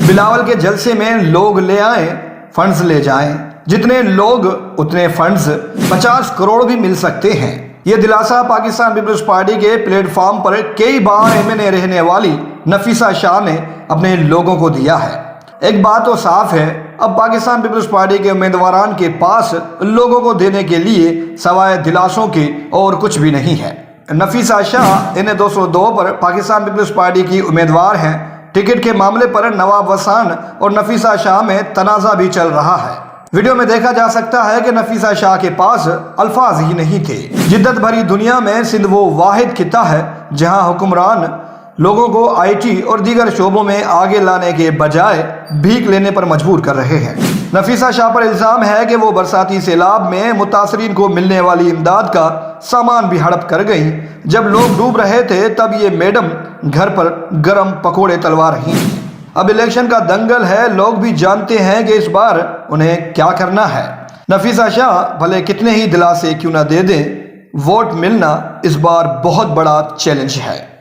بلاول کے جلسے میں لوگ لے آئیں فنڈز لے جائیں، جتنے لوگ اتنے فنڈز 50 کروڑ بھی مل سکتے ہیں۔ یہ دلاسا پاکستان پیپلز پارٹی کے پلیٹ فارم پر کئی بار MNA رہنے والی نفیسہ شاہ نے اپنے لوگوں کو دیا ہے۔ ایک بات تو صاف ہے، اب پاکستان پیپلز پارٹی کے امیدواران کے پاس لوگوں کو دینے کے لیے سوائے دلاسوں کے اور کچھ بھی نہیں ہے۔ نفیسہ شاہ ان 202 پر پاکستان پیپلز پارٹی کی امیدوار ہیں۔ ٹکٹ کے معاملے پر نواب وسان اور نفیسہ شاہ میں تنازع بھی چل رہا ہے۔ ویڈیو میں دیکھا جا سکتا ہے کہ نفیسہ شاہ کے پاس الفاظ ہی نہیں تھے۔ جدت بھری دنیا میں سندھ وہ واحد خطہ ہے جہاں حکمران لوگوں کو IT اور دیگر شعبوں میں آگے لانے کے بجائے بھیک لینے پر مجبور کر رہے ہیں۔ نفیسہ شاہ پر الزام ہے کہ وہ برساتی سیلاب میں متاثرین کو ملنے والی امداد کا سامان بھی ہڑپ کر گئیں۔ جب لوگ ڈوب رہے تھے تب یہ میڈم گھر پر گرم پکوڑے تلوا رہی ہیں۔ اب الیکشن کا دنگل ہے، لوگ بھی جانتے ہیں کہ اس بار انہیں کیا کرنا ہے۔ نفیسہ شاہ بھلے کتنے ہی دلاسے کیوں نہ دے دیں، ووٹ ملنا اس بار بہت بڑا چیلنج ہے۔